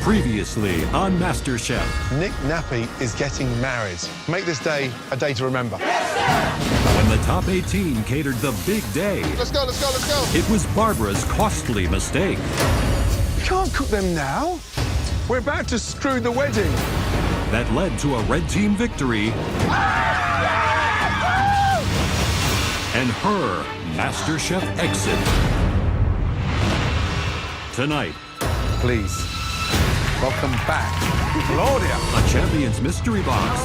Previously on MasterChef. Nick Nappy is getting married. Make this day a day to remember. When the top 18 catered the big day. Let's go, let's go, let's go. It was Barbara's costly mistake. You can't cook them now. We're about to screw the wedding. That led to a red team victory. And her MasterChef exit. Tonight, Please, welcome back, Claudia. a Champions Mystery Box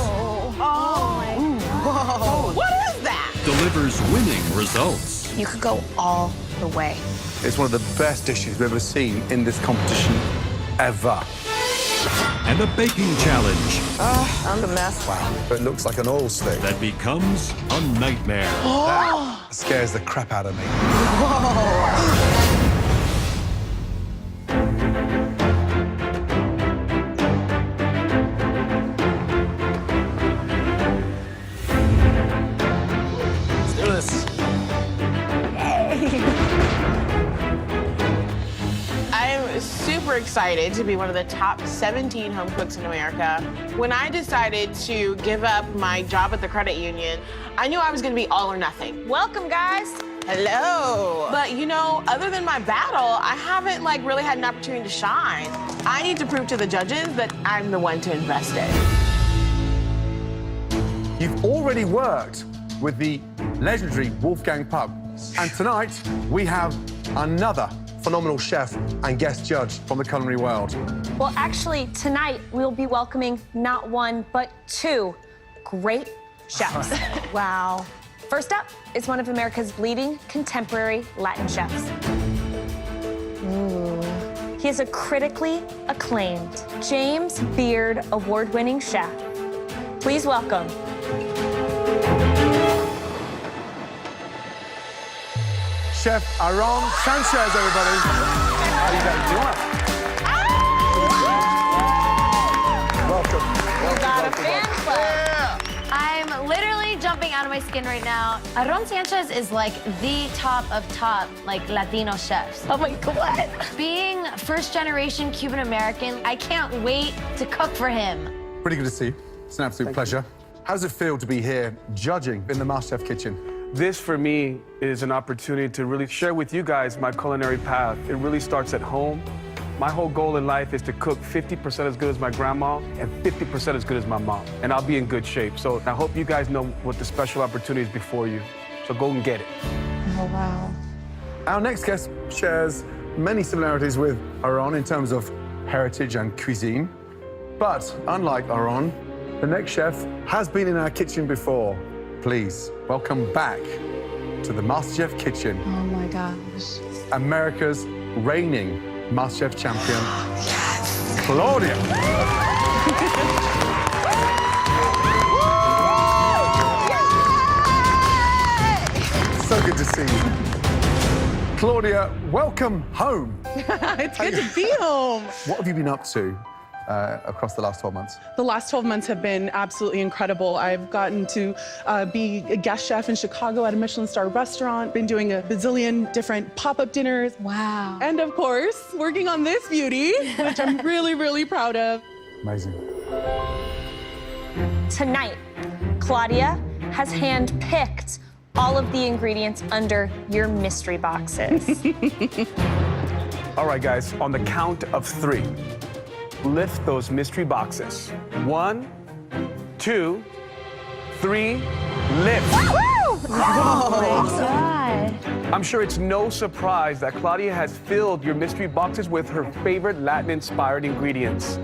Whoa. What is that? delivers winning results. You could go all the way. It's one of the best dishes we've ever seen in this competition ever. And a baking challenge I'm the mess. Wow, it looks like an oil stick. that becomes a nightmare. That scares the crap out of me. Let's do this. I'm super excited to be one of the top 17 home cooks in America. When I decided to give up my job at the credit union, I knew I was gonna be all or nothing. Welcome, guys. Hello. But you know, other than my battle, I haven't really had an opportunity to shine. I need to prove to the judges that I'm the one to invest in. You've already worked with the legendary Wolfgang Puck. And tonight, we have another phenomenal chef and guest judge from the culinary world. Well, actually, tonight we'll be welcoming not one, but two great chefs. Wow. First up is one of America's leading contemporary Latin chefs. He is a critically acclaimed James Beard award-winning chef. Please welcome Chef Aaron Sanchez, everybody. How you doing? Do you want Welcome. got a fan club. I'm literally jumping out of my skin right now. Aaron Sanchez is like the top of top, Latino chefs. Oh my God. Being first-generation Cuban-American, I can't wait to cook for him. Pretty good to see you. It's an absolute pleasure. How does it feel to be here judging in the MasterChef kitchen? This, for me, is an opportunity to really share with you guys my culinary path. It really starts at home. My whole goal in life is to cook 50% as good as my grandma and 50% as good as my mom. And I'll be in good shape. So I hope you guys know what the special opportunity is before you. So go and get it. Oh, wow. Our next guest shares many similarities with Aaron in terms of heritage and cuisine. But unlike Aaron, the next chef has been in our kitchen before. Please welcome back to the MasterChef kitchen. Oh my gosh. America's reigning MasterChef champion, Claudia. So good to see you. Claudia, welcome home. It's good to be home. What have you been up to across the last 12 months? The last 12 months have been absolutely incredible. I've gotten to be a guest chef in Chicago at a Michelin star restaurant, been doing a bazillion different pop-up dinners. Wow. And of course, working on this beauty, which I'm really, really proud of. Amazing. Tonight, Claudia has hand-picked all of the ingredients under your mystery boxes. All right, guys, on the count of 3, lift those mystery boxes. 1, 2, 3, lift. Oh my God. I'm sure it's no surprise that Claudia has filled your mystery boxes with her favorite Latin-inspired ingredients.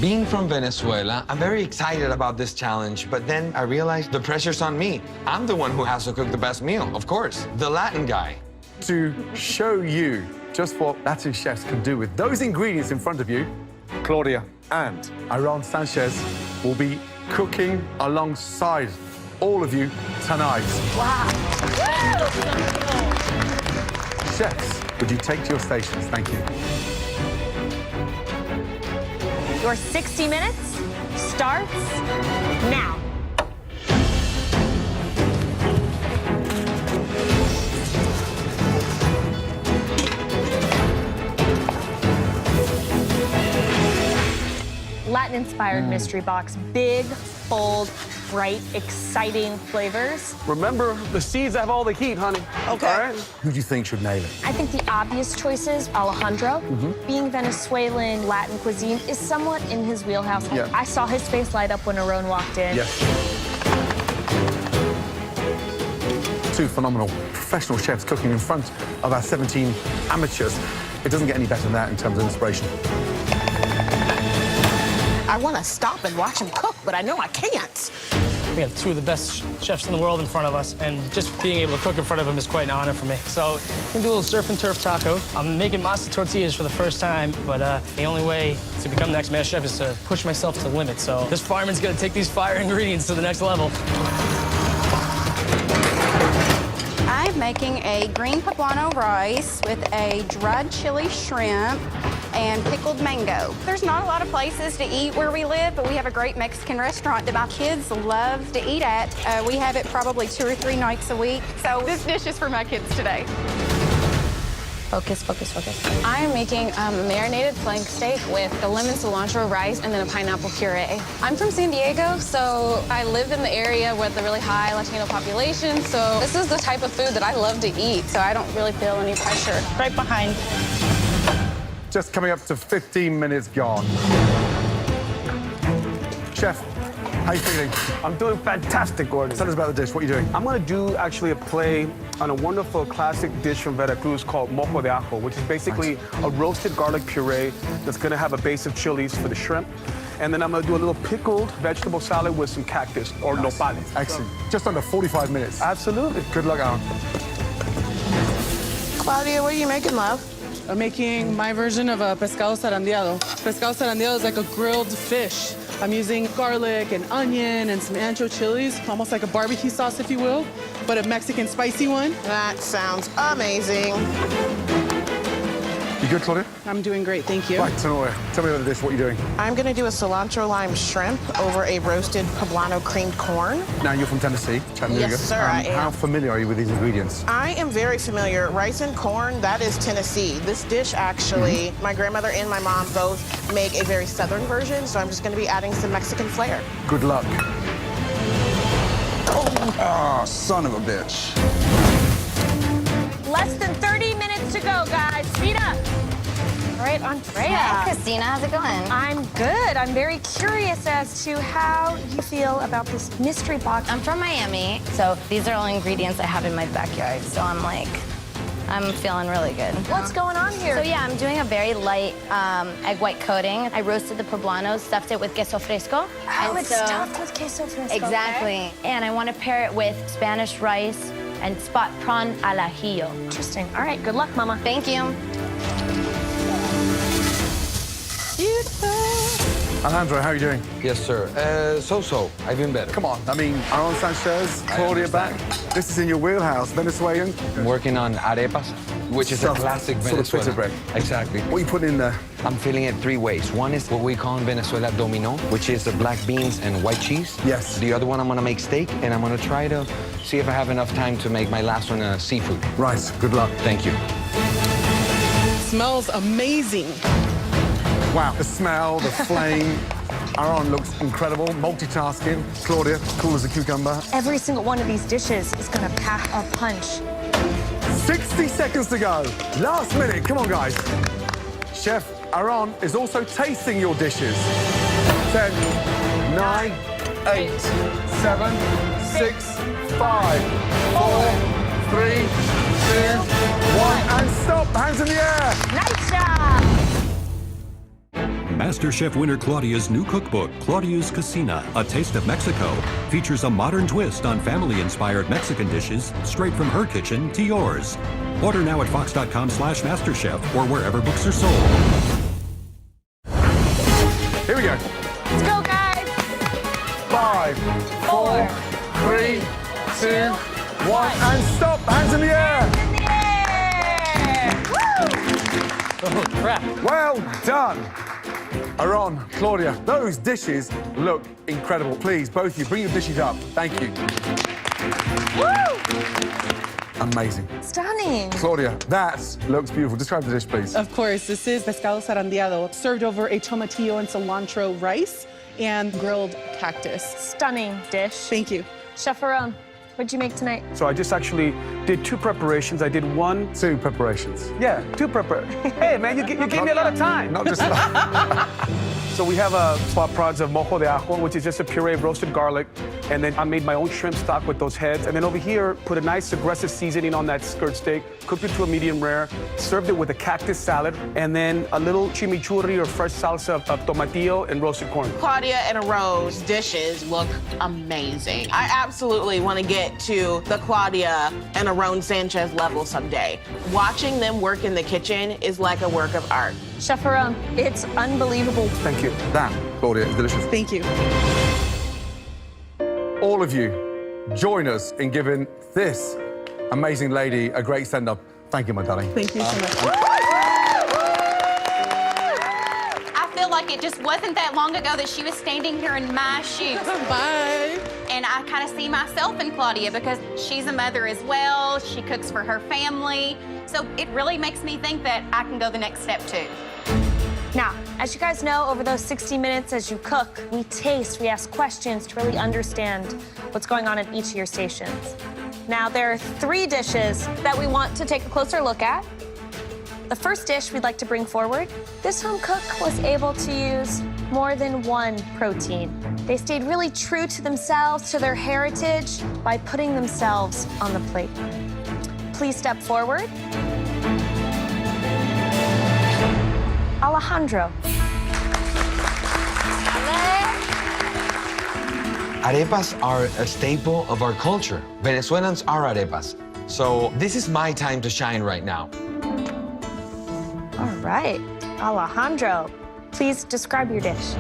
Being from Venezuela, I'm very excited about this challenge, but then I realized the pressure's on me. I'm the one who has to cook the best meal, of course, the Latin guy. To show you just what Latin chefs can do with those ingredients in front of you, Claudia and Aaron Sanchez will be cooking alongside all of you tonight. Wow. Chefs, would you take to your stations? Thank you. Your 60 minutes starts now. Latin-inspired mystery box. Big, bold, bright, exciting flavors. Remember, the seeds have all the heat, honey. Okay. All right? Who do you think should nail it? I think the obvious choice is Alejandro. Being Venezuelan, Latin cuisine is somewhat in his wheelhouse. Yeah. I saw his face light up when Aron walked in. Yes. Two phenomenal professional chefs cooking in front of our 17 amateurs. It doesn't get any better than that in terms of inspiration. I want to stop and watch him cook, but I know I can't. We have two of the best chefs in the world in front of us, and just being able to cook in front of them is quite an honor for me. So I'm gonna do a little surf and turf taco. I'm making masa tortillas for the first time, but the only way to become the next master chef is to push myself to the limit. So this fireman's gonna take these fire ingredients to the next level. I'm making a green poblano rice with a dried chili shrimp and pickled mango. There's not a lot of places to eat where we live, but we have a great Mexican restaurant that my kids love to eat at. We have it probably 2 or 3 nights a week. So this dish is for my kids today. Focus, focus, focus. I am making a marinated flank steak with a lemon cilantro rice and then a pineapple puree. I'm from San Diego, so I lived in the area with a really high Latino population, so this is the type of food that I love to eat, so I don't really feel any pressure. Right behind. Just coming up to 15 minutes gone. Chef, how you feeling? I'm doing fantastic, Gordon. Tell us about the dish. What are you doing? I'm gonna do actually a play on a wonderful classic dish from Veracruz called mojo de ajo, which is basically a roasted garlic puree that's gonna have a base of chilies for the shrimp. And then I'm gonna do a little pickled vegetable salad with some cactus or nopales. Excellent. Just under 45 minutes. Absolutely. Good luck, Aaron. Claudia, what are you making, love? I'm making my version of a pescado zarandeado. Pescado zarandeado is like a grilled fish. I'm using garlic and onion and some ancho chilies, almost like a barbecue sauce, if you will, but a Mexican spicy one. That sounds amazing. You good, Claudia? I'm doing great, thank you. Right, Tenoria, tell me about the dish. What are you doing? I'm gonna do a cilantro lime shrimp over a roasted poblano creamed corn. Now, you're from Tennessee, Chattanooga. Yes, sir, I am. How familiar are you with these ingredients? I am very familiar. Rice and corn, that is Tennessee. This dish, actually, my grandmother and my mom both make a very southern version, so I'm just gonna be adding some Mexican flair. Good luck. Oh, son of a bitch. Less than 30 minutes to go, guys. Speed up. All right, Andrea. Hey, Christina, how's it going? I'm good. I'm very curious as to how you feel about this mystery box. I'm from Miami, so these are all ingredients I have in my backyard. So I'm feeling really good. What's going on here? So yeah, I'm doing a very light egg white coating. I roasted the poblanos, stuffed it with queso fresco. Oh, and it's stuffed with queso fresco. Exactly. Okay. And I want to pair it with Spanish rice and spot prawn al ajillo. Interesting. All right, good luck, Mama. Thank you. Alejandro, how are you doing? Yes, sir. So-so. I've been better. Come on. I mean, Aaron Sanchez, Claudia back. This is in your wheelhouse, Venezuelan. I'm working on arepas, which is a Stuffed classic sort of pita Venezuelan. bread. Exactly. What are you putting in there? I'm filling it 3 ways. One is what we call in Venezuela domino, which is the black beans and white cheese. Yes. The other one, I'm gonna make steak, and I'm gonna try to see if I have enough time to make my last one seafood. Right. Good luck. Thank you. Smells amazing. Wow. The smell, the flame. Aaron looks incredible, multitasking. Claudia, cool as a cucumber. Every single one of these dishes is gonna pack a punch. 60 seconds to go. Last minute. Come on, guys. Chef Aaron is also tasting your dishes. 10, 9, 8, 7, 6, 5, 4, 3, 2, 1, and stop. Hands in the air. Nice job! MasterChef winner Claudia's new cookbook, Claudia's Cocina, A Taste of Mexico, features a modern twist on family-inspired Mexican dishes straight from her kitchen to yours. Order now at fox.com/MasterChef or wherever books are sold. Here we go. Let's go, guys! 5, 4, 3, 2, 1, and stop. Hands in the air. In the air! Woo! Oh, crap. Well done. Aaron, Claudia, those dishes look incredible. Please, both of you, bring your dishes up. Thank you. Woo! amazing. Stunning. Claudia, that looks beautiful. Describe the dish, please. Of course, this is pescado zarandeado, served over a tomatillo and cilantro rice and grilled cactus. Stunning dish. Thank you. Chef Aron, what'd you make tonight? So I just actually did 2 preparations. I did 1. 2 preparations. Yeah, 2 preparations. Hey, man, you gave me a lot of time. Not just So we have spot prods of mojo de ajo, which is just a puree of roasted garlic. And then I made my own shrimp stock with those heads. And then over here, put a nice aggressive seasoning on that skirt steak, cooked it to a medium rare, served it with a cactus salad, and then a little chimichurri or fresh salsa of tomatillo and roasted corn. Claudia and Aron's dishes look amazing. I absolutely want to get to the Claudia and Aron Sanchez level someday. Watching them work in the kitchen is like a work of art. Chef Aron, it's unbelievable. Thank you. that, Claudia, is delicious. Thank you. All of you, join us in giving this amazing lady a great send-up. Thank you, my darling. Thank you so much. I feel like it just wasn't that long ago that she was standing here in my shoes. Bye. And I kind of see myself in Claudia because she's a mother as well. She cooks for her family. So it really makes me think that I can go the next step too. Now, as you guys know, over those 60 minutes as you cook, we taste, we ask questions to really understand what's going on at each of your stations. Now, there are 3 dishes that we want to take a closer look at. The first dish we'd like to bring forward, this home cook was able to use more than 1 protein. They stayed really true to themselves, to their heritage, by putting themselves on the plate. Please step forward. Alejandro. Arepas are a staple of our culture. Venezuelans are arepas. So this is my time to shine right now. All right, Alejandro, please describe your dish.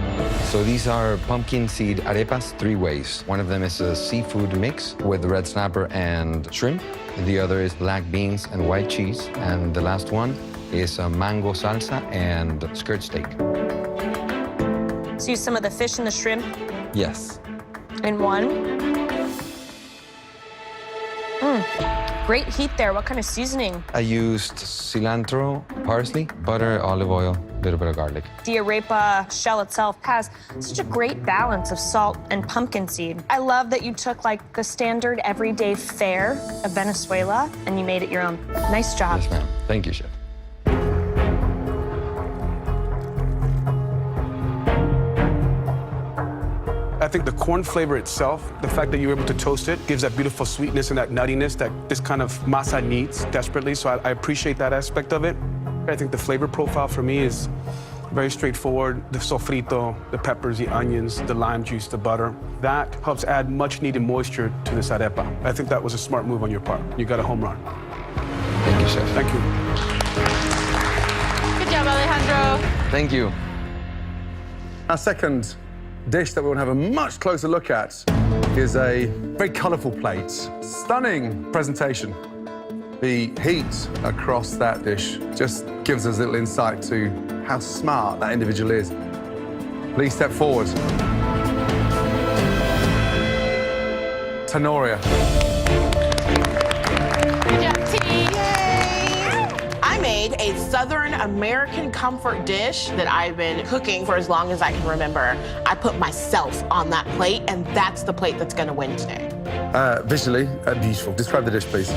So these are pumpkin seed arepas 3 ways. One of them is a seafood mix with red snapper and shrimp. The other is black beans and white cheese. And the last one is a mango salsa and skirt steak. So use some of the fish and the shrimp Yes. in one. Great heat there. What kind of seasoning? I used cilantro, parsley, butter, olive oil, a little bit of garlic. The arepa shell itself has such a great balance of salt and pumpkin seed. I love that you took like the standard everyday fare of Venezuela and you made it your own. Nice job. Yes, ma'am. Thank you, chef. I think the corn flavor itself, the fact that you were able to toast it, gives that beautiful sweetness and that nuttiness that this kind of masa needs desperately. So I appreciate that aspect of it. I think the flavor profile for me is very straightforward. The sofrito, the peppers, the onions, the lime juice, the butter. That helps add much needed moisture to this arepa. I think that was a smart move on your part. You got a home run. Thank you, chef. Thank you. Good job, Alejandro. Thank you. Our second dish that we want to have a much closer look at is a very colorful plate. Stunning presentation. The heat across that dish just gives us a little insight to how smart that individual is. Please step forward. Tenoria. Good job, team. I made a Southern American comfort dish that I've been cooking for as long as I can remember. I put myself on that plate, and that's the plate that's gonna win today. Visually beautiful. Describe the dish, please.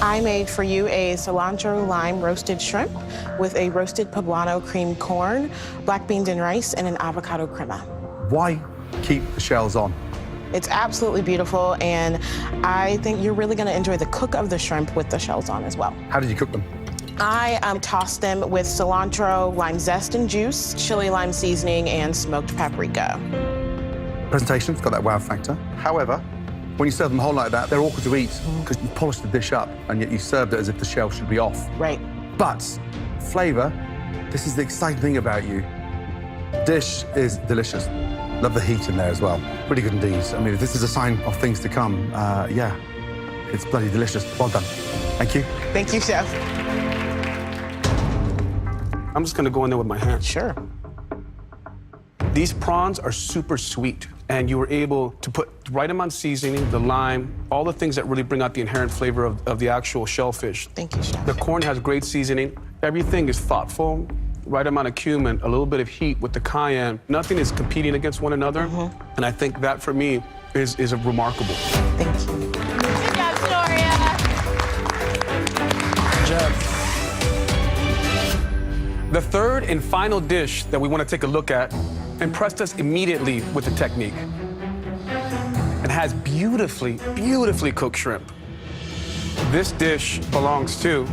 I made for you a cilantro lime roasted shrimp with a roasted poblano creamed corn, black beans and rice, and an avocado crema. Why keep the shells on? It's absolutely beautiful, and I think you're really gonna enjoy the cook of the shrimp with the shells on as well. How did you cook them? I tossed them with cilantro, lime zest and juice, chili lime seasoning, and smoked paprika. Presentation's got that wow factor. However, when you serve them whole like that, they're awkward to eat because you polished the dish up and yet you served it as if the shell should be off. Right. But flavor, this is the exciting thing about you. Dish is delicious. Love the heat in there as well. Really good indeed. I mean, if this is a sign of things to come, yeah, it's bloody delicious. Well done. Thank you. Thank you, Chef. I'm just gonna go in there with my hands. Sure. These prawns are super sweet. and you were able to put the right amount of seasoning, the lime, all the things that really bring out the inherent flavor of the actual shellfish. Thank you, Chef. The corn has great seasoning. Everything is thoughtful, right amount of cumin, a little bit of heat with the cayenne. Nothing is competing against one another. And I think that, for me, is remarkable. Thank you. Good job, Sonoria. Good job. The third and final dish that we want to take a look at impressed us immediately with the technique. It has beautifully, beautifully cooked shrimp. This dish belongs to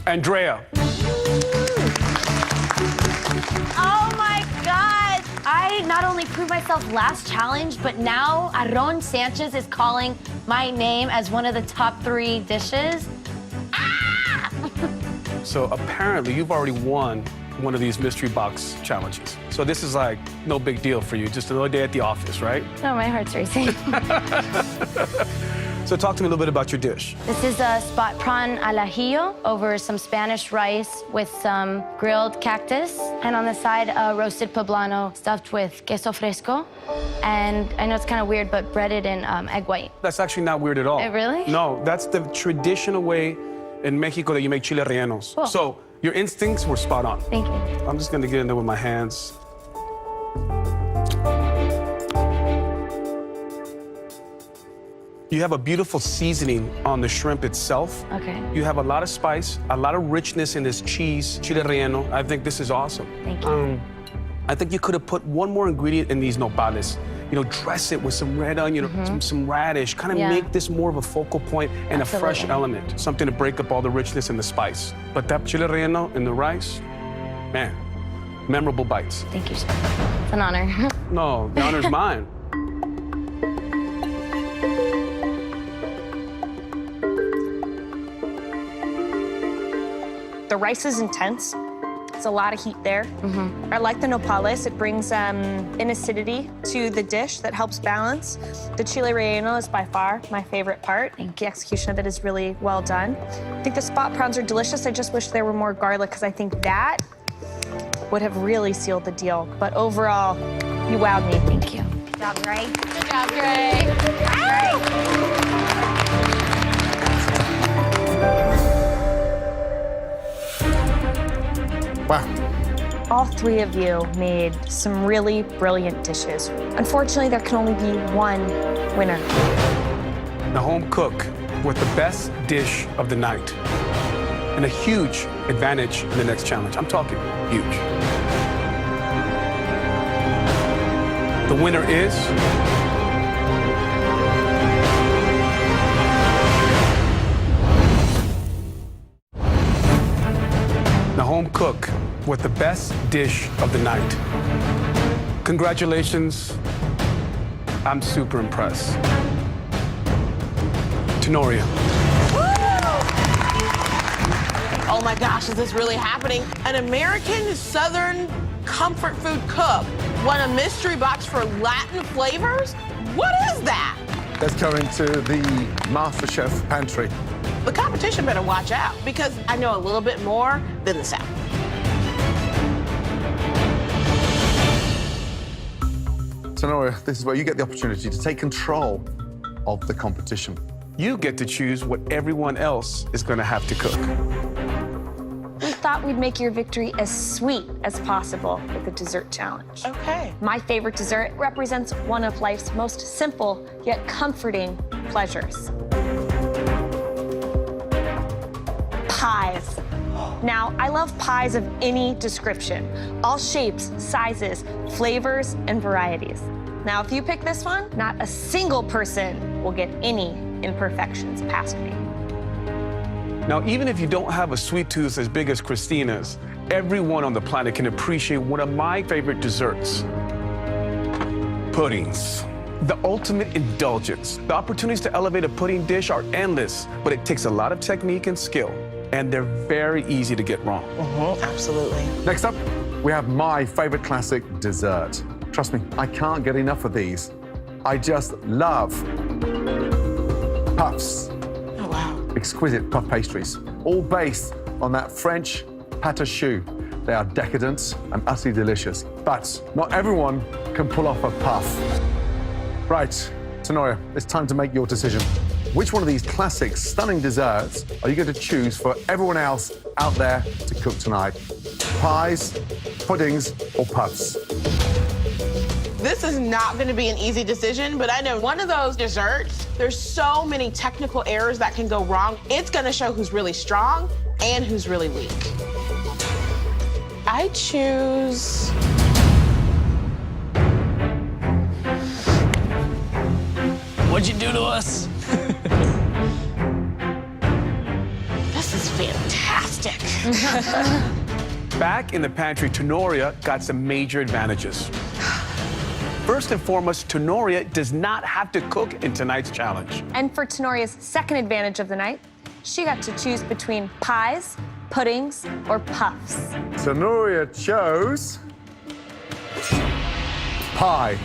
Andrea. Oh my God! I not only proved myself last challenge, but now Aarón Sanchez is calling my name as one of the top 3 dishes. Ah! So apparently you've already won one of these mystery box challenges. So this is like no big deal for you, just another day at the office, right? Oh, my heart's racing. So talk to me a little bit about your dish. This is a spot prawn al ajillo over some Spanish rice with some grilled cactus. And on the side, a roasted poblano stuffed with queso fresco. And I know it's kind of weird, but breaded in egg white. That's actually not weird at all. Really? No, that's the traditional way in Mexico that you make chile rellenos. Cool. So your instincts were spot on. Thank you. I'm just gonna get in there with my hands. You have a beautiful seasoning on the shrimp itself. Okay. You have a lot of spice, a lot of richness in this cheese, chile relleno. I think this is awesome. Thank you. I think you could have put one more ingredient in these nopales. You know, dress it with some red onion, some radish, kind of make this more of a focal point and a fresh element, something to break up all the richness and the spice. But that chile relleno and the rice, man, memorable bites. Thank you, Chef. It's an honor. No, the honor's mine. The rice is intense. It's a lot of heat there. I like the nopales. It brings an acidity to the dish that helps balance. The chile relleno is by far my favorite part. The execution of it is really well done. I think the spot prawns are delicious. I just wish there were more garlic because I think that would have really sealed the deal. But overall, you wowed me. Thank you. Good job, Gray. Good job, Gray. Wow. All 3 of you made some really brilliant dishes. Unfortunately, there can only be one winner. The home cook with the best dish of the night. And a huge advantage in the next challenge. I'm talking huge. The winner is... the home cook with the best dish of the night. Congratulations. I'm super impressed. Tenoria. Oh my gosh, is this really happening? An American Southern comfort food cook won a mystery box for Latin flavors? What is that? Let's go into the Masterchef pantry. The competition better watch out because I know a little bit more than the South. Tenoria, this is where you get the opportunity to take control of the competition. You get to choose what everyone else is going to have to cook. We thought we'd make your victory as sweet as possible with the dessert challenge. Okay. My favorite dessert represents one of life's most simple yet comforting pleasures. Pies. Now, I love pies of any description, all shapes, sizes, flavors, and varieties. Now, if you pick this one, not a single person will get any imperfections past me. Now, even if you don't have a sweet tooth as big as Christina's, everyone on the planet can appreciate one of my favorite desserts. Puddings. The ultimate indulgence. The opportunities to elevate a pudding dish are endless, but it takes a lot of technique and skill, and they're very easy to get wrong. Absolutely. Next up, we have my favorite classic dessert. Trust me, I can't get enough of these. I just love puffs. Oh, wow. Exquisite puff pastries, all based on that French pâte à choux. They are decadent and utterly delicious. But not everyone can pull off a puff. Right, Tenoria, it's time to make your decision. Which one of these classic, stunning desserts are you going to choose for everyone else out there to cook tonight? Pies, puddings, or puffs? This is not going to be an easy decision, but I know one of those desserts, there's so many technical errors that can go wrong. It's going to show who's really strong and who's really weak. I choose... What'd you do to us? This is fantastic. Back in the pantry, Tenoria got some major advantages. First and foremost, Tenoria does not have to cook in tonight's challenge. And for Tenoria's second advantage of the night, she got to choose between pies, puddings, or puffs. Tenoria chose... pie.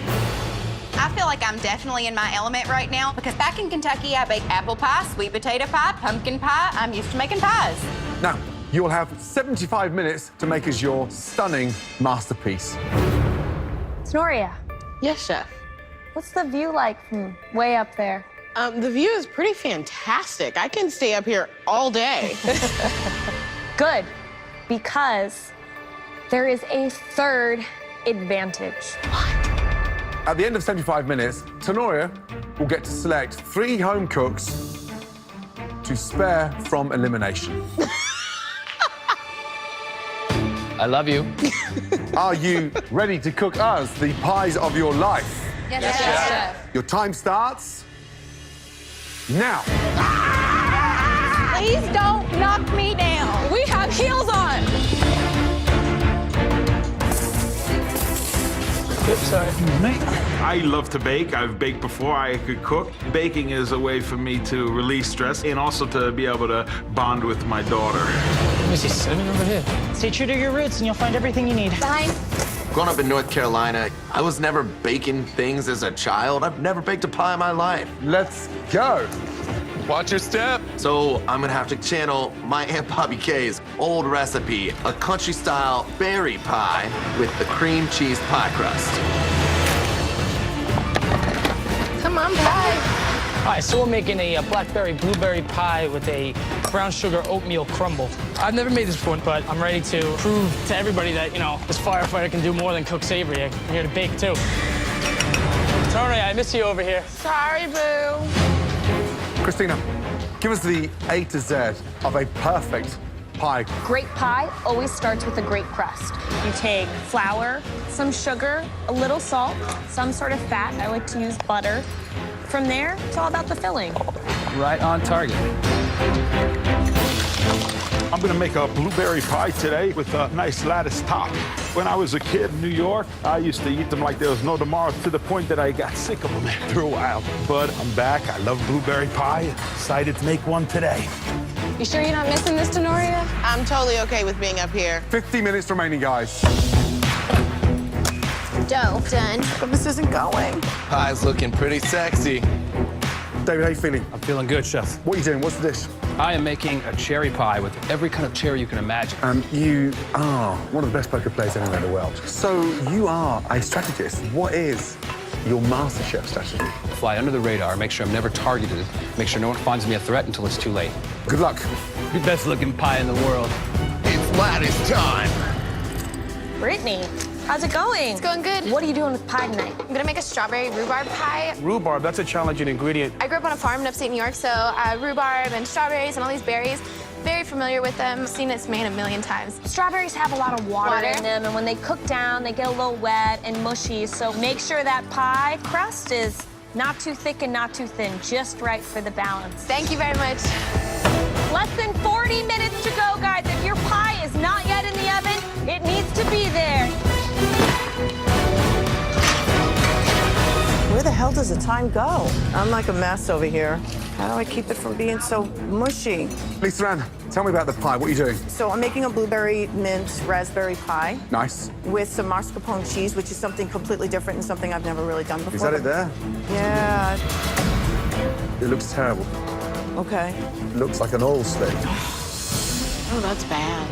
I feel like I'm definitely in my element right now because back in Kentucky, I bake apple pie, sweet potato pie, pumpkin pie. I'm used to making pies. Now, you will have 75 minutes to make us your stunning masterpiece. Tenoria, Yes, chef. what's the view like from way up there? The view is pretty fantastic. I can stay up here all day. Good, because there is a third advantage. At the end of 75 minutes, Tenoria will get to select 3 home cooks to spare from elimination. I love you. Are you ready to cook us the pies of your life? Yes, chef. Your time starts now. Please don't knock me down. We have heels on. Oops, sorry. I love to bake. I've baked before I could cook. Baking is a way for me to release stress and also to be able to bond with my daughter. Let me see, cinnamon over here. Stay true to your roots and you'll find everything you need. Fine. Growing up in North Carolina, I was never baking things as a child. I've never baked a pie in my life. Let's go. Watch your step. So I'm gonna have to channel my Aunt Bobby Kay's old recipe, a country-style berry pie with the cream cheese pie crust. Come on, pie. All right, so we're making a blackberry blueberry pie with a brown sugar oatmeal crumble. I've never made this before, but I'm ready to prove to everybody that, this firefighter can do more than cook savory. I'm here to bake, too. Tony, I miss you over here. Sorry, boo. Christina, give us the A to Z of a perfect pie. Great pie always starts with a great crust. You take flour, some sugar, a little salt, some sort of fat. I like to use butter. From there, it's all about the filling. Right on target. I'm gonna make a blueberry pie today with a nice lattice top. When I was a kid in New York, I used to eat them like there was no tomorrow to the point that I got sick of them after a while. But I'm back. I love blueberry pie. Excited to make one today. You sure you're not missing this, Tenoria? I'm totally okay with being up here. 50 minutes remaining, guys. Dough done. But this isn't going. Pie's looking pretty sexy. David, how you feeling? I'm feeling good, chef. What are you doing? What's the dish? I am making a cherry pie with every kind of cherry you can imagine. You are one of the best poker players anywhere in the world. So you are a strategist. What is your Masterchef strategy? Fly under the radar, make sure I'm never targeted, make sure no one finds me a threat until it's too late. Good luck. The best looking pie in the world. It's lattice time. Brittany, how's it going? It's going good. What are you doing with pie tonight? I'm gonna make a strawberry rhubarb pie. Rhubarb, that's a challenging ingredient. I grew up on a farm in upstate New York, so rhubarb and strawberries and all these berries, very familiar with them. Seen it made a million times. Strawberries have a lot of water in them, and when they cook down, they get a little wet and mushy, so make sure that pie crust is not too thick and not too thin, just right for the balance. Thank you very much. Less than 40 minutes to go, guys. If your pie is not yet in the oven, it needs to be there. Where the hell does the time go? I'm like a mess over here. How do I keep it from being so mushy? Lisa Ann, tell me about the pie. What are you doing? So I'm making a blueberry mint raspberry pie Nice. with some mascarpone cheese, which is something completely different and something I've never really done before. Is that it there? Yeah. It looks terrible. Okay. It looks like an oil slick. Oh, that's bad.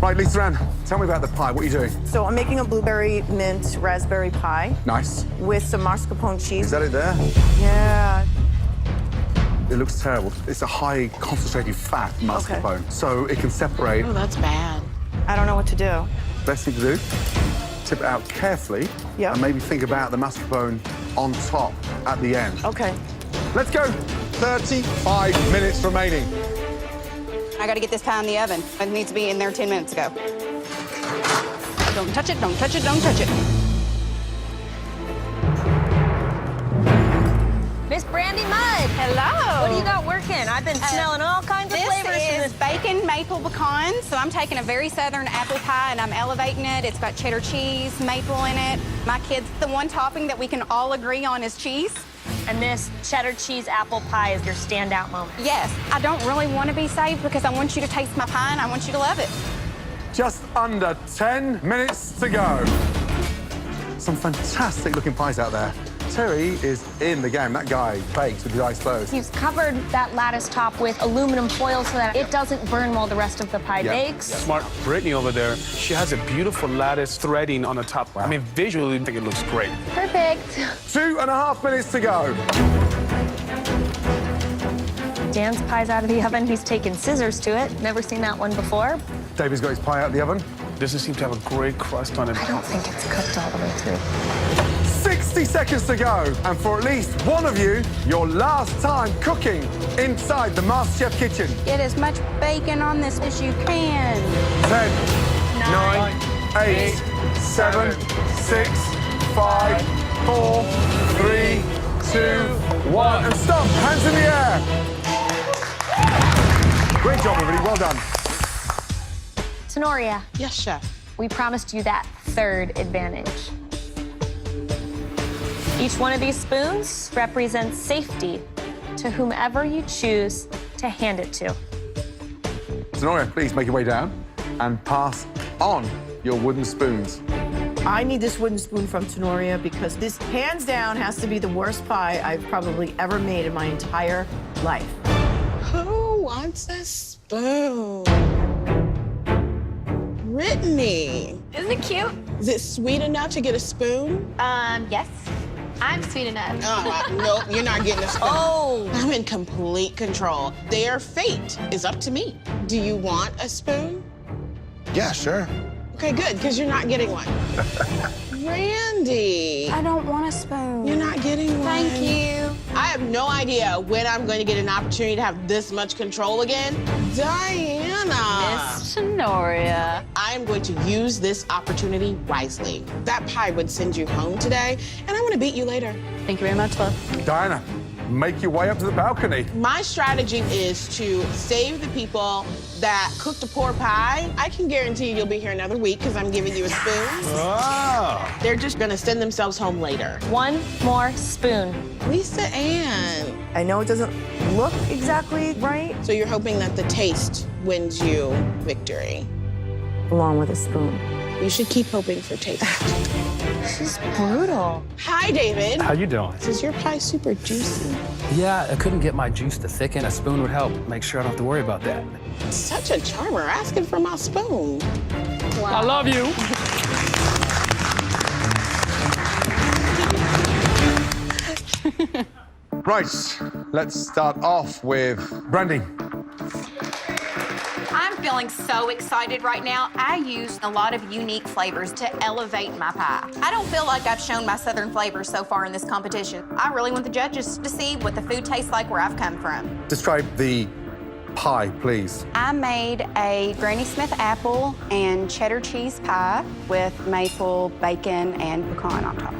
Right, Lisa Ann, tell me about the pie. What are you doing? So I'm making a blueberry mint raspberry pie Nice. with some mascarpone cheese. Is that it there? Yeah. It looks terrible. It's a high concentrated fat mascarpone, so it can separate. Oh, that's bad. I don't know what to do. Best thing to do, tip it out carefully, Yeah. and maybe think about the mascarpone on top at the end. Okay. Let's go. 35 minutes remaining. I gotta get this pie in the oven. It needs to be in there 10 minutes ago. Don't touch it, don't touch it, don't touch it. Miss Brandy Mudd. Hello. What do you got working? I've been smelling all kinds of flavors. This is bacon maple pecan. So I'm taking a very southern apple pie and I'm elevating it. It's got cheddar cheese, maple in it. My kids, the one topping that we can all agree on is cheese. And this cheddar cheese apple pie is your standout moment. Yes, I don't really want to be saved because I want you to taste my pie and I want you to love it. Just under 10 minutes to go. Some fantastic looking pies out there. Terry is in the game. That guy bakes with his eyes closed. He's covered that lattice top with aluminum foil so that it doesn't burn while the rest of the pie bakes. Smart Brittany over there, she has a beautiful lattice threading on the top. I mean, visually, I think it looks great. Perfect. 2.5 minutes to go. Dan's pie's out of the oven. He's taken scissors to it. Never seen that one before. David's got his pie out of the oven. Doesn't seem to have a great crust on it. I don't think it's cooked all the way through. 60 seconds to go. And for at least one of you, your last time cooking inside the Masterchef kitchen. Get as much bacon on this as you can. 10, 9, 8, 7, 6, 5, 4, 3, 2, 1. And stop. Hands in the air. Great job, everybody. Well done. Tenoria, Yes, chef. we promised you that third advantage. Each one of these spoons represents safety to whomever you choose to hand it to. Tenoria, please make your way down and pass on your wooden spoons. I need this wooden spoon from Tenoria because this, hands down, has to be the worst pie I've probably ever made in my entire life. Who wants a spoon? Brittany. Isn't it cute? Is it sweet enough to get a spoon? Yes. I'm sweet enough. Nope, you're not getting a spoon. Oh. I'm in complete control. Their fate is up to me. Do you want a spoon? Yeah, sure. Okay, good, because you're not getting one. Randy. I don't want a spoon. You're not getting one. Thank you. I have no idea when I'm going to get an opportunity to have this much control again. Diana. Miss Tenoria. I am going to use this opportunity wisely. That pie would send you home today, and I'm going to beat you later. Thank you very much, love. Diana, make your way up to the balcony. My strategy is to save the people that cooked a poor pie. I can guarantee you'll be here another week because I'm giving you a spoon. Ah. They're just going to send themselves home later. One more spoon. Lisa Ann. I know it doesn't look exactly right. So you're hoping that the taste wins you victory. Along with a spoon. You should keep hoping for taste. She's brutal. Hi, David. How you doing? Is your pie super juicy? Yeah, I couldn't get my juice to thicken. A spoon would help. Make sure I don't have to worry about that. Such a charmer asking for my spoon. I love you. Right, let's start off with Brandy. I'm feeling so excited right now. I used a lot of unique flavors to elevate my pie. I don't feel like I've shown my southern flavors so far in this competition. I really want the judges to see what the food tastes like where I've come from. Describe the pie, please. I made a Granny Smith apple and cheddar cheese pie with maple, bacon, and pecan on top.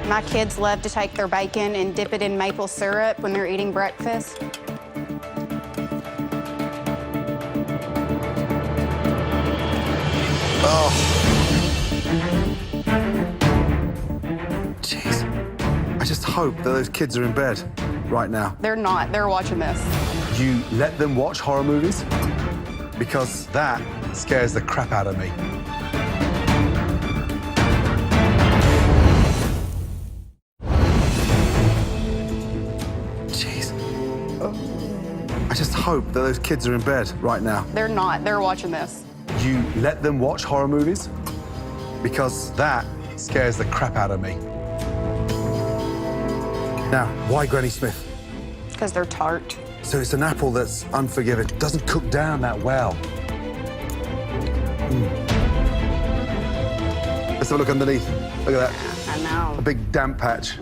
My kids love to take their bacon and dip it in maple syrup when they're eating breakfast. Oh. Jeez. I just hope that those kids are in bed right now. They're not. They're watching this. You let them watch horror movies? Because that scares the crap out of me. Jeez. I just hope that those kids are in bed right now. They're not. They're watching this. you let them watch horror movies? Because that scares the crap out of me. Now, why Granny Smith? Because they're tart. So it's an apple that's unforgiving. Doesn't cook down that well. Let's have a look underneath. Look at that. I know. A big damp patch.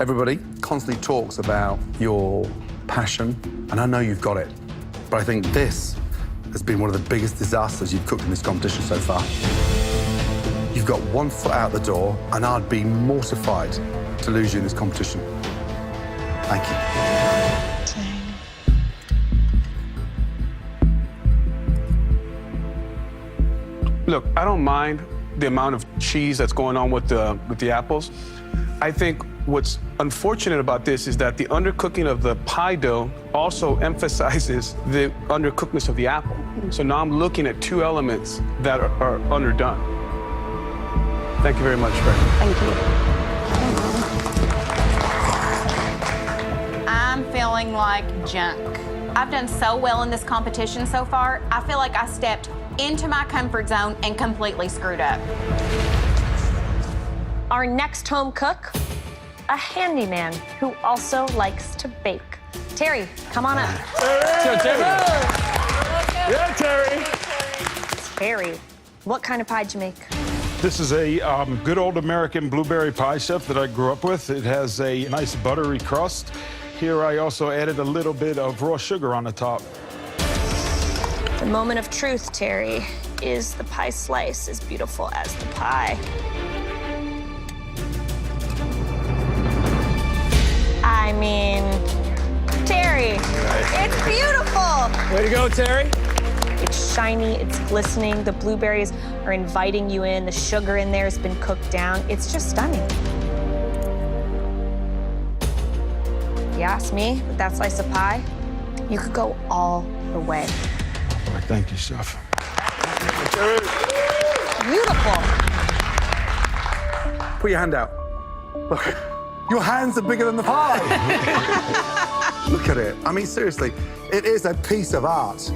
Everybody constantly talks about your passion, and I know you've got it. But I think this has been one of the biggest disasters you've cooked in this competition so far. You've got one foot out the door, and I'd be mortified to lose you in this competition. Thank you. Look, I don't mind the amount of cheese that's going on with the apples. I think what's unfortunate about this is that the undercooking of the pie dough also emphasizes the undercookedness of the apple. So now I'm looking at two elements that are underdone. Thank you very much, Fred. Thank you. I'm feeling like junk. I've done so well in this competition so far. I feel like I stepped into my comfort zone and completely screwed up. Our next home cook, a handyman who also likes to bake. Terry, come on up. Terry. Yeah, Terry. Terry, what kind of pie did you make? This is a good old American blueberry pie, chef, that I grew up with. It has a nice buttery crust. Here I also added a little bit of raw sugar on the top. The moment of truth, Terry, is the pie slice as beautiful as the pie? I mean, Terry, it's beautiful. Way to go, Terry. It's shiny, it's glistening, the blueberries are inviting you in, the sugar in there has been cooked down. It's just stunning. You ask me, with that slice of pie, you could go all the way. Thank you, chef. Beautiful. Put your hand out. Look, your hands are bigger than the pie. Look at it. I mean, seriously, it is a piece of art.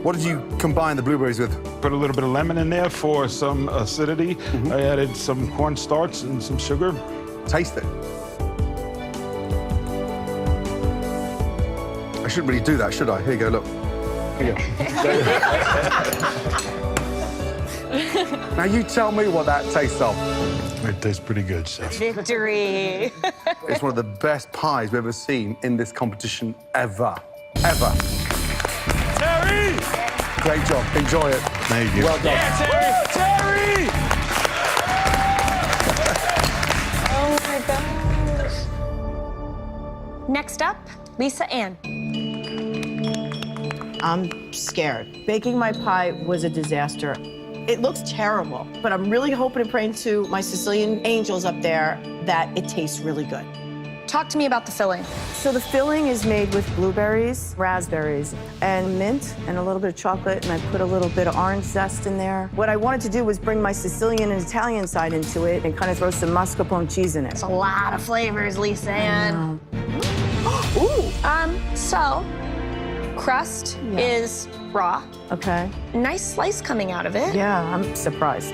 What did you combine the blueberries with? Put a little bit of lemon in there for some acidity. I added some cornstarch and some sugar. Taste it. I shouldn't really do that, should I? Here you go, look. Here you go. Now you tell me what that tastes of. It tastes pretty good, chef. Victory. It's one of the best pies we've ever seen in this competition ever. Ever. Terry! Great job. Enjoy it. Thank you. Well done. Yeah, Terry! Terry! Oh my gosh. Next up, Lisa Ann. I'm scared. Baking my pie was a disaster. It looks terrible, but I'm really hoping and praying to my Sicilian angels up there that it tastes really good. Talk to me about the filling. So the filling is made with blueberries, raspberries, and mint, and a little bit of chocolate, and I put a little bit of orange zest in there. What I wanted to do was bring my Sicilian and Italian side into it and kind of throw some mascarpone cheese in it. It's a lot of flavors, Lisa Ann. Ooh. So, crust is raw. Okay. Nice slice coming out of it. Yeah, I'm surprised.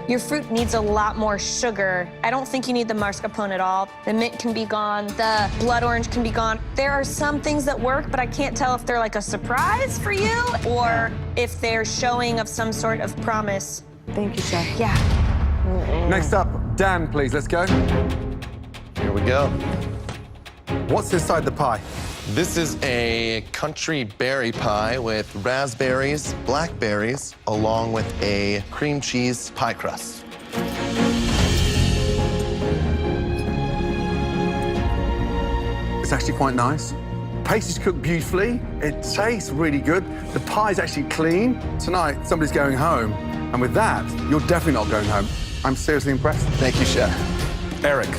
Your fruit needs a lot more sugar. I don't think you need the mascarpone at all. The mint can be gone, the blood orange can be gone. There are some things that work, but I can't tell if they're like a surprise for you or if they're showing of some sort of promise. Thank you, Chef. Yeah. Next up, Dan, please, let's go. Here we go. What's inside the pie? This is a country berry pie with raspberries, blackberries, along with a cream cheese pie crust. It's actually quite nice. Pastry's cooked beautifully. It tastes really good. The pie's actually clean. Tonight, somebody's going home. And with that, you're definitely not going home. I'm seriously impressed. Thank you, Chef. Eric,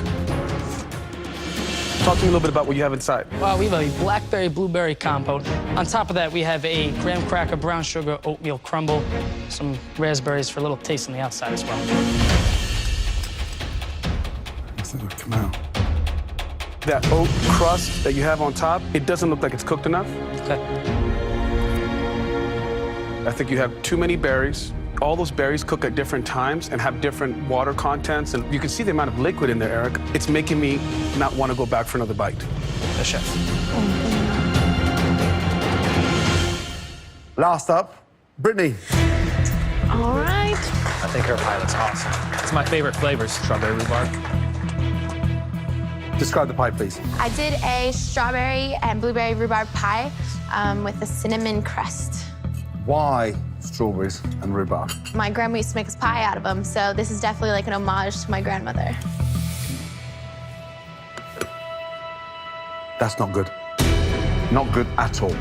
talk to me a little bit about what you have inside. Well, we have a blackberry blueberry compote. On top of that, we have a graham cracker, brown sugar, oatmeal crumble, some raspberries for a little taste on the outside as well. Let's have it come out. That oat crust that you have on top, it doesn't look like it's cooked enough. Okay. I think you have too many berries. All those berries cook at different times and have different water contents, and you can see the amount of liquid in there, Eric. It's making me not want to go back for another bite. The chef. Last up, Brittany. All right. I think her pie looks awesome. It's my favorite flavors, strawberry rhubarb. Describe the pie, please. I did a strawberry and blueberry rhubarb pie with a cinnamon crust. Why strawberries and rhubarb? My grandma used to make us pie out of them, so this is definitely like an homage to my grandmother. That's not good. Not good at all.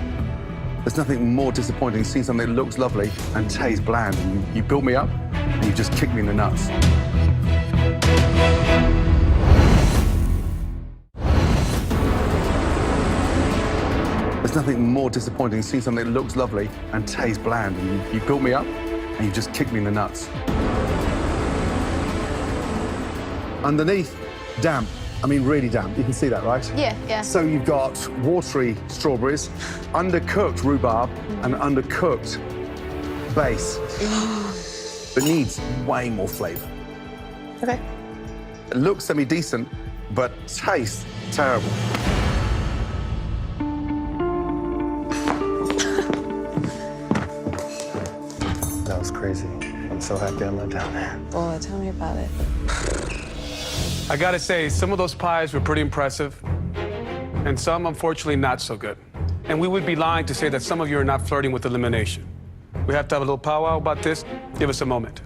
There's nothing more disappointing than seeing something that looks lovely and tastes bland. And you built me up, and you just kicked me in the nuts. There's nothing more disappointing than seeing something that looks lovely and tastes bland. And you built me up, and you just kicked me in the nuts. Underneath, damp. I mean, really damp. You can see that, right? Yeah, yeah. So you've got watery strawberries, undercooked rhubarb, and undercooked base. It needs way more flavor. Okay. It looks semi-decent, but tastes terrible. That was crazy. I'm so happy I'm not down there. Boy, tell me about it. I gotta say, some of those pies were pretty impressive, and some, unfortunately, not so good. And we would be lying to say that some of you are not flirting with elimination. We have to have a little powwow about this. Give us a moment.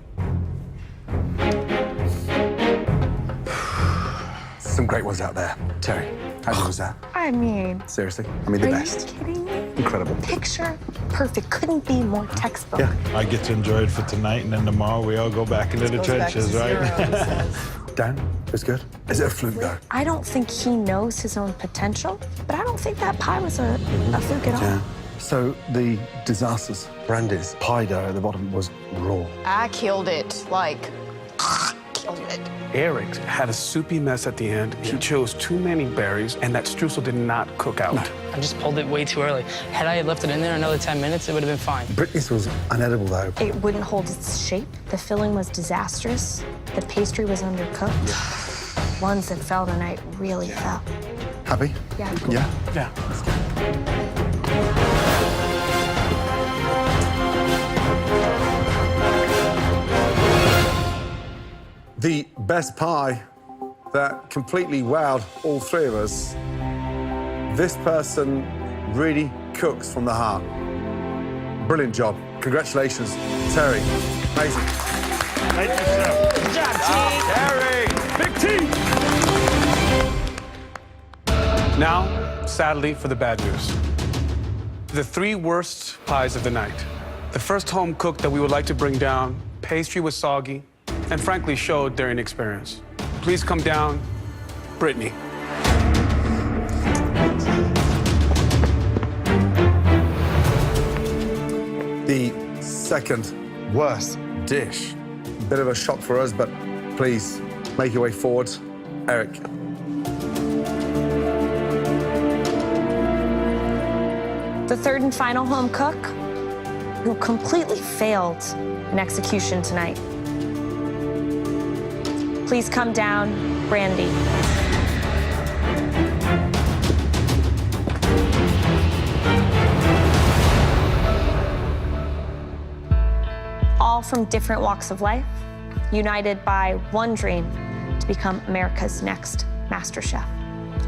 Some great ones out there. Terry, how good was that? I mean, Seriously? I mean, the are best. you kidding me? Incredible. Picture perfect. Couldn't be more textbook. Yeah. I get to enjoy it for tonight, and then tomorrow we all go back into the trenches, right? Dan, it was good. Is it a fluke, though? I don't think he knows his own potential, but I don't think that pie was a fluke at all. Yeah. So the disasters. Brandy's pie dough at the bottom was raw. I killed it, like, killed it. Eric had a soupy mess at the end. He chose too many berries, and that streusel did not cook out. I just pulled it way too early. Had I left it in there another 10 minutes, it would have been fine. Brittany's was unedible, though. It wouldn't hold its shape. The filling was disastrous. The pastry was undercooked. Ones that fell tonight really fell. Happy? Yeah. Yeah? Yeah. The best pie that completely wowed all three of us. This person really cooks from the heart. Brilliant job. Congratulations, Terry. Amazing. Thank you, Chef. Good job, Terry, team. big team. Now, sadly, for the bad news. The three worst pies of the night. The first home cook that we would like to bring down, pastry was soggy, and frankly showed their inexperience. Please come down, Brittany. The second worst dish. Bit of a shock for us, but please make your way forward. Eric. The third and final home cook who completely failed in execution tonight. Please come down, Brandy. All from different walks of life, united by one dream to become America's next Masterchef.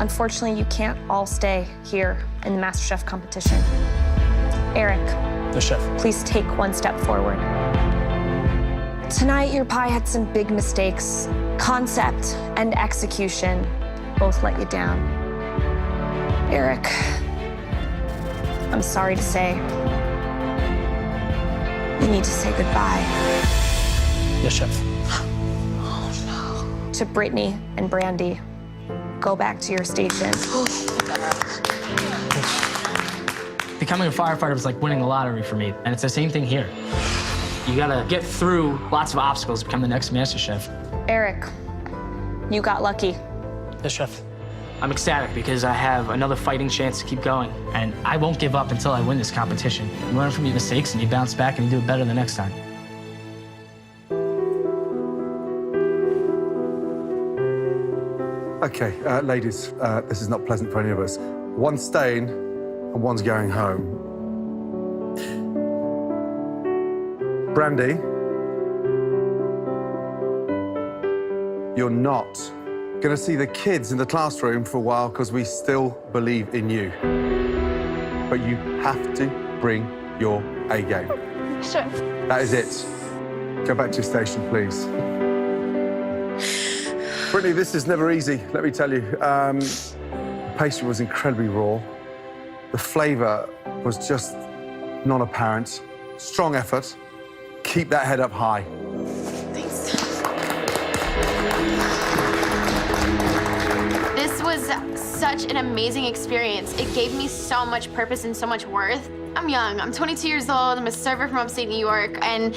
Unfortunately, you can't all stay here in the Masterchef competition. Eric, The chef. please take one step forward. Tonight, your pie had some big mistakes. Concept and execution both let you down. Eric, I'm sorry to say, you need to say goodbye. Yes, chef. To Brittany and Brandy, go back to your stations. Becoming a firefighter was like winning the lottery for me, and it's the same thing here. You gotta get through lots of obstacles to become the next Master Chef. Eric, you got lucky. Yes, chef. I'm ecstatic because I have another fighting chance to keep going, and I won't give up until I win this competition. You learn from your mistakes, and you bounce back, and you do it better the next time. Okay, ladies, this is not pleasant for any of us. One's staying and one's going home. Brandy, you're not going to see the kids in the classroom for a while because we still believe in you. But you have to bring your A game. Sure. That is it. Go back to your station, please. Brittany, this is never easy, let me tell you. The pastry was incredibly raw. The flavor was just not apparent. Strong effort. Keep that head up high. Thanks. This was such an amazing experience. It gave me so much purpose and so much worth. I'm young, I'm 22 years old, I'm a server from upstate New York, and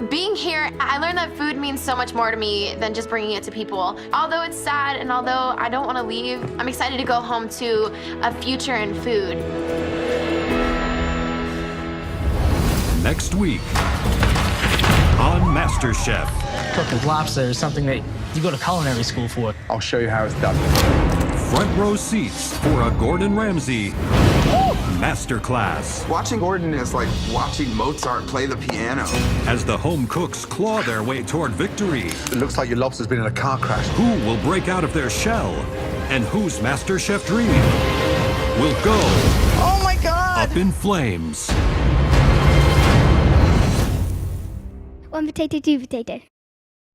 being here, I learned that food means so much more to me than just bringing it to people. Although it's sad and although I don't want to leave, I'm excited to go home to a future in food. Next week on Masterchef. Cooking lobster is something that you go to culinary school for. I'll show you how it's done. Front row seats for a Gordon Ramsay masterclass. Watching Gordon is like watching Mozart play the piano. As the home cooks claw their way toward victory. It looks like your lobster's been in a car crash. Who will break out of their shell? And whose MasterChef dream will go Oh my God! up in flames? One potato, two potato.